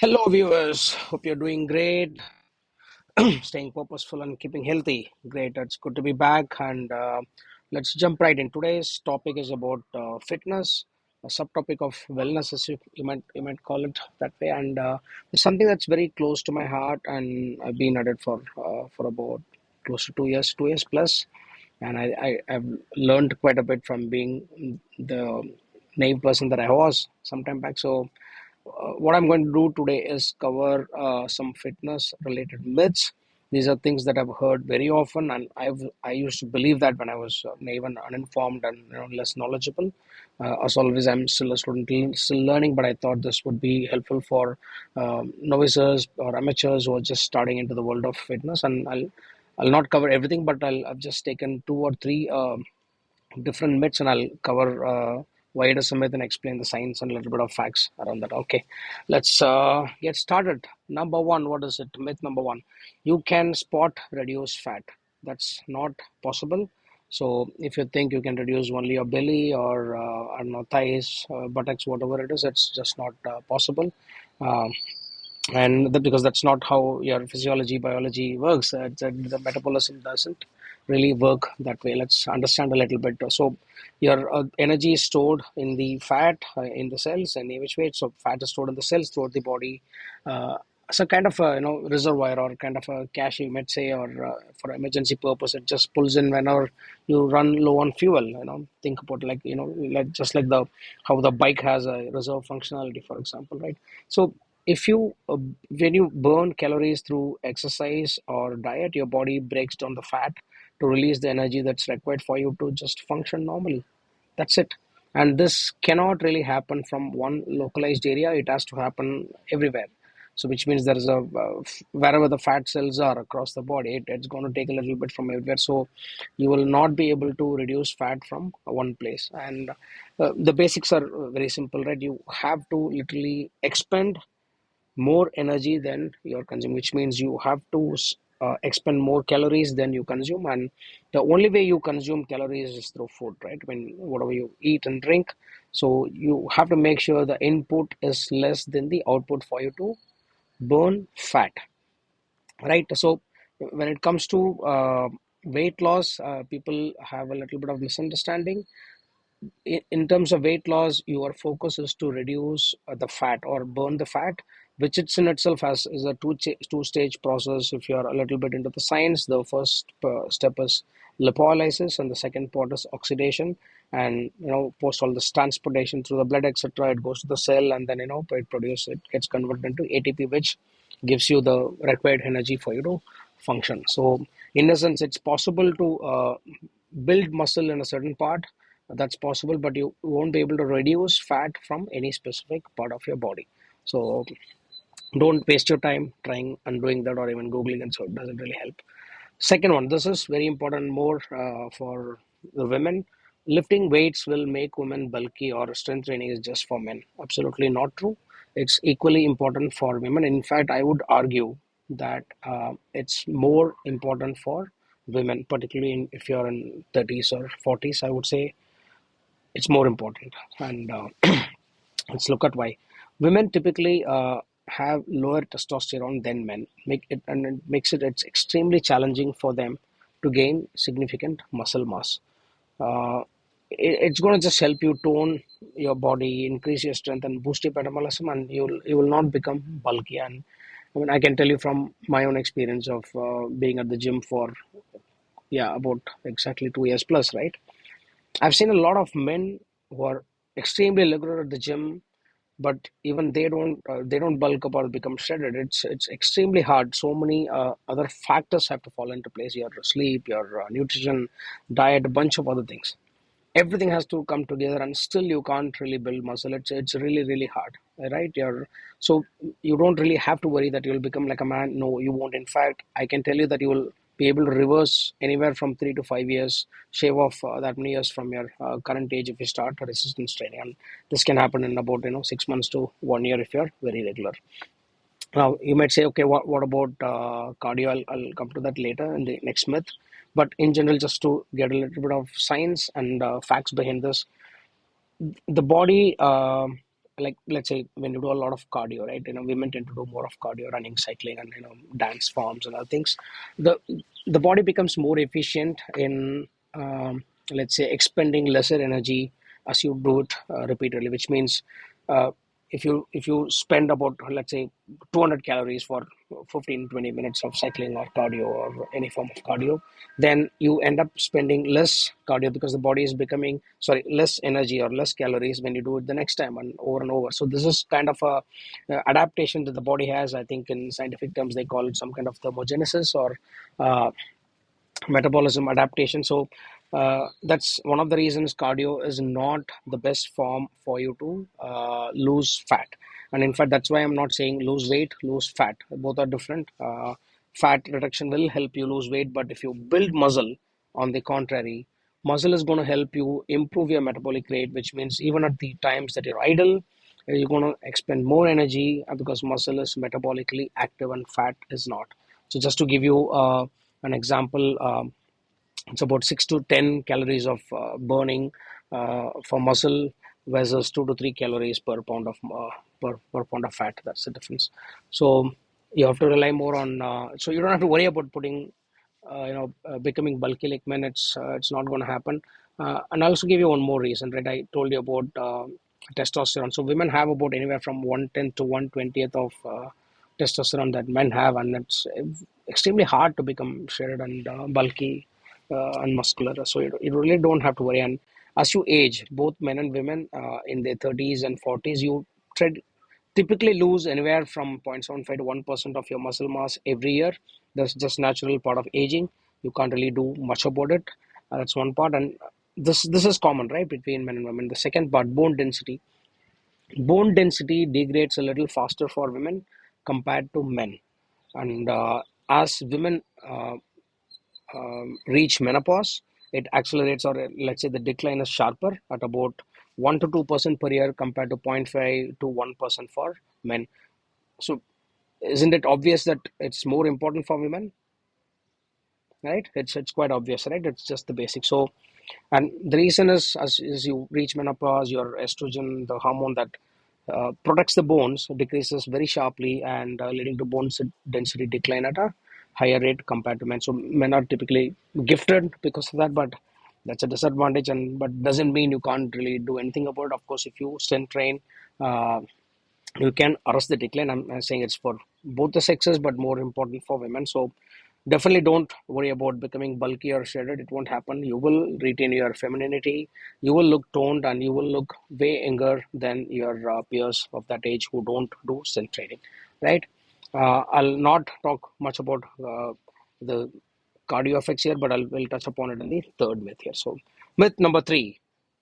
Hello, viewers. Hope you're doing great, staying purposeful, and keeping healthy. Great. It's good to be back. And let's jump right in. Today's topic is about fitness, a subtopic of wellness, as you might call it that way. And it's something that's very close to my heart. And I've been at it for about close to 2 years, 2 years plus. And I've learned quite a bit from being the naive person that I was some time back. So what I'm going to do today is cover some fitness related myths. These are things that I've heard very often, and I used to believe that when I was naive and uninformed and less knowledgeable. As always, I'm still a student, still learning, but I thought this would be helpful for novices or amateurs who are just starting into the world of fitness. And I'll not cover everything, but I've just taken two or three different myths, and I'll cover why it is a myth and explain the science and a little bit of facts around that. Okay, let's get started. Number one, what is it? Myth number one: you can spot reduce fat. That's not possible. So if you think you can reduce only your belly or I don't know, thighs, buttocks, whatever it is, it's just not possible. Um, and because that's not how your physiology biology works. The metabolism doesn't really work that way. Let's understand a little bit. So your energy is stored in the fat in the cells and which way. So fat is stored in the cells throughout the body, as a kind of a reservoir or kind of a cache, you might say, or for emergency purpose. It just pulls in whenever you run low on fuel. Think about, like, like just like the how the bike has a reserve functionality, for example, right? So if you when you burn calories through exercise or diet, your body breaks down the fat to release the energy that's required for you to just function normally. That's it. And this cannot really happen from one localized area. It has to happen everywhere. So which means there is wherever the fat cells are across the body, it's going to take a little bit from everywhere. So you will not be able to reduce fat from one place. And the basics are very simple, right? You have to literally expend more energy than you're consuming, which means you have to expend more calories than you consume. And the only way you consume calories is through food, right? When whatever you eat and drink. So you have to make sure the input is less than the output for you to burn fat, right? So when it comes to weight loss, people have a little bit of misunderstanding. In terms of weight loss, your focus is to reduce the fat or burn the fat, which it's in itself has is a two stage process. If you are a little bit into the science, the first step is lipolysis, and the second part is oxidation. And post all this transportation through the blood, etc., it goes to the cell, and then it gets converted into ATP, which gives you the required energy for you to function. So in essence, it's possible to build muscle in a certain part. That's possible, but you won't be able to reduce fat from any specific part of your body. So don't waste your time trying and doing that, or even googling, and so it doesn't really help. Second one, this is very important, more for the women. Lifting weights will make women bulky, or strength training is just for men. Absolutely not true. It's equally important for women. In fact, I would argue that it's more important for women, particularly if you're in 30s or 40s. I would say it's more important. And let's look at why. Women typically have lower testosterone than men, it makes it's extremely challenging for them to gain significant muscle mass. uh, it's going to just help you tone your body, increase your strength, and boost your metabolism, and you will not become bulky. And I mean, I can tell you from my own experience of being at the gym for, yeah, about exactly 2 years plus, right? I've seen a lot of men who are extremely regular at the gym, but even they don't bulk up or become shredded. It's extremely hard. So many other factors have to fall into place: your sleep, your nutrition, diet, a bunch of other things. Everything has to come together, and still you can't really build muscle. It's really really hard, right? So you don't really have to worry that you'll become like a man. No, you won't. In fact, I can tell you that you will be able to reverse anywhere from 3 to 5 years, shave off that many years from your current age if you start resistance training. And this can happen in about 6 months to 1 year if you're very regular. Now, you might say, okay, what about cardio? I'll come to that later in the next myth. But in general, just to get a little bit of science and facts behind this, the body. like let's say when you do a lot of cardio, right? Women tend to do more of cardio, running, cycling, and dance forms and other things. The body becomes more efficient in let's say expending lesser energy as you do it repeatedly, which means uh, if you spend about, let's say, 200 calories for 15-20 minutes of cycling or cardio or any form of cardio, then you end up spending less cardio because the body is becoming, sorry, less energy or less calories when you do it the next time and over. So this is kind of a adaptation that the body has. I think in scientific terms they call it some kind of thermogenesis or uh, metabolism adaptation. So that's one of the reasons cardio is not the best form for you to lose fat. And in fact, that's why I'm not saying lose weight, lose fat. Both are different. Fat reduction will help you lose weight, but if you build muscle, on the contrary, muscle is going to help you improve your metabolic rate, which means even at the times that you're idle, you're going to expend more energy because muscle is metabolically active and fat is not. So just to give you an example, it's about 6 to 10 calories of burning for muscle versus 2 to 3 calories per pound of per pound of fat. That's the difference. So you have to rely more on. So you don't have to worry about putting, becoming bulky like men. It's not going to happen. And I'll also give you one more reason, right? I told you about testosterone. So women have about anywhere from 1/10 to 1/20th of testosterone that men have, and it's extremely hard to become shredded and bulky and muscular. So you really don't have to worry. And as you age, both men and women in their 30s and 40s, you tread, typically lose anywhere from 0.75 to 1% of your muscle mass every year. That's just natural part of aging. You can't really do much about it. That's one part, and this is common, right, between men and women. The second part, bone density. Bone density degrades a little faster for women compared to men, and as women reach menopause, it accelerates, or let's say the decline is sharper at about 1 to 2% per year compared to 0.5 to 1% for men. So, isn't it obvious that it's more important for women, right? It's quite obvious, right? It's just the basic. So, and the reason is as you reach menopause, your estrogen, the hormone that protects the bones, decreases very sharply and leading to bone density decline at a higher rate compared to men. So men are typically gifted because of that, but that's a disadvantage, and but doesn't mean you can't really do anything about it. Of course, if you strength train, uh, you can arrest the decline. I'm saying it's for both the sexes, but more important for women. So definitely don't worry about becoming bulky or shredded. It won't happen. You will retain your femininity. You will look toned, and you will look way younger than your peers of that age who don't do strength training, right? I'll not talk much about the cardio effects here, but will touch upon it in the third myth here. So, myth number 3: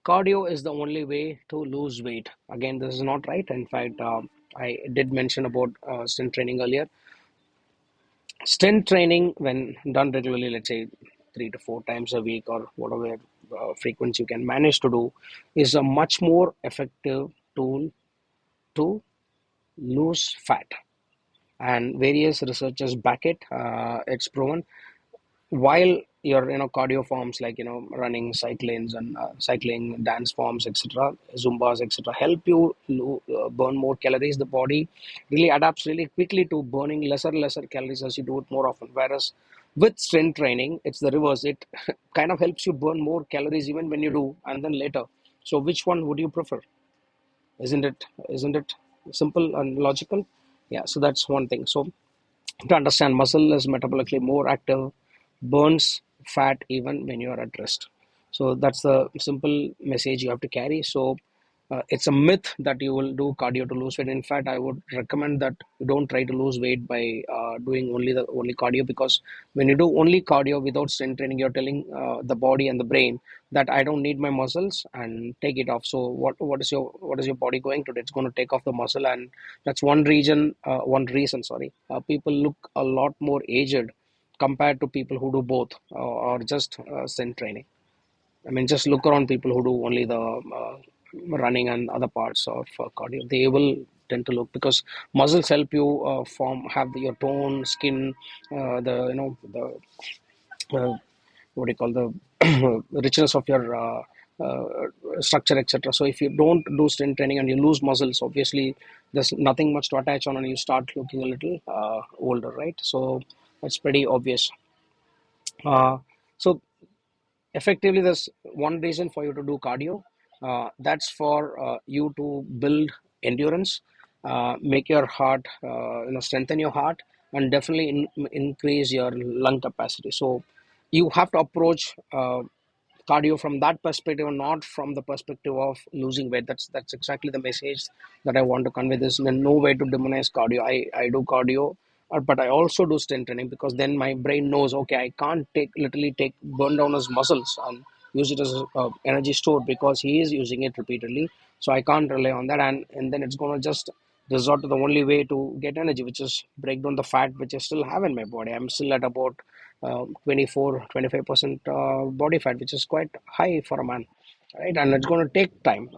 cardio is the only way to lose weight. Again, this is not right. In fact, I did mention about strength training earlier. Strength training, when done regularly, let's say 3 to 4 times a week or whatever frequency you can manage to do, is a much more effective tool to lose fat. And various researchers back it. It's proven. While your cardio forms like running, cycling, dance forms, etc., zumbas, etc., help you burn more calories, the body really adapts really quickly to burning lesser calories as you do it more often. Whereas with strength training, it's the reverse. It kind of helps you burn more calories even when you do and then later. So which one would you prefer? Isn't it simple and logical? Yeah, so that's one thing. So to understand, muscle is metabolically more active, burns fat even when you are at rest. So that's the simple message you have to carry. So it's a myth that you will do cardio to lose weight. In fact, I would recommend that you don't try to lose weight by doing only cardio, because when you do only cardio without strength training, you're telling the body and the brain that I don't need my muscles and take it off. So what is your body going to do? It's going to take off the muscle, and that's one reason. Sorry, people look a lot more aged compared to people who do both or just strength training. I mean, just look around people who do only the running and other parts of cardio. They will tend to look, because muscles help you your tone, skin, the the what do you call the richness of your structure, etc. So if you don't do strength training and you lose muscles, obviously there's nothing much to attach on, and you start looking a little older, right? So that's pretty obvious. So effectively, there's one reason for you to do cardio. That's for you to build endurance, make your heart, strengthen your heart, and definitely increase your lung capacity. So you have to approach cardio from that perspective, and not from the perspective of losing weight. That's exactly the message that I want to convey. This no way to demonize cardio. I do cardio, but I also do strength training, because then my brain knows, okay, I can't literally take burn down his muscles and use it as energy stored, because he is using it repeatedly. So I can't rely on that, and then it's going to just resort to the only way to get energy, which is break down the fat which I still have in my body. I'm still at about 24-25% body fat, which is quite high for a man, right? And it's going to take time,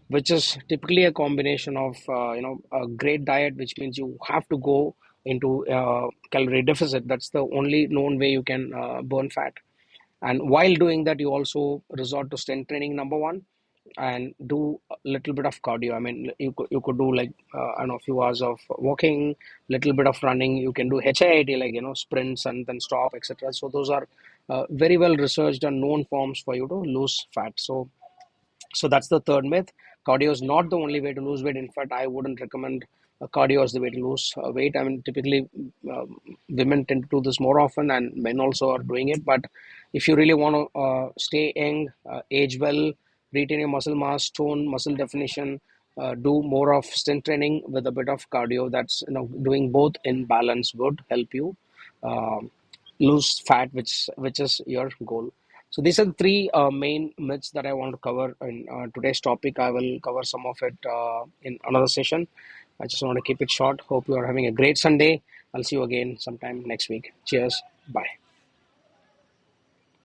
which is typically a combination of a great diet, which means you have to go into calorie deficit. That's the only known way you can burn fat. And while doing that, you also resort to strength training, number one, and do a little bit of cardio. I mean, you could do like I don't know, a few hours of walking, little bit of running. You can do HIIT, like sprints and then stop, etc. So those are very well researched and known forms for you to lose fat. So that's the third myth. Cardio is not the only way to lose weight. In fact, I wouldn't recommend cardio as the way to lose weight. I mean, typically women tend to do this more often, and men also are doing it. But if you really want to stay young, age well, retain your muscle mass, tone, muscle definition, do more of strength training with a bit of cardio. That's doing both in balance would help you um lose fat, which is your goal. So these are the three main myths that I want to cover in today's topic. I will cover some of it in another session. I just want to keep it short. Hope you are having a great Sunday. I'll see you again sometime next week. Cheers. Bye.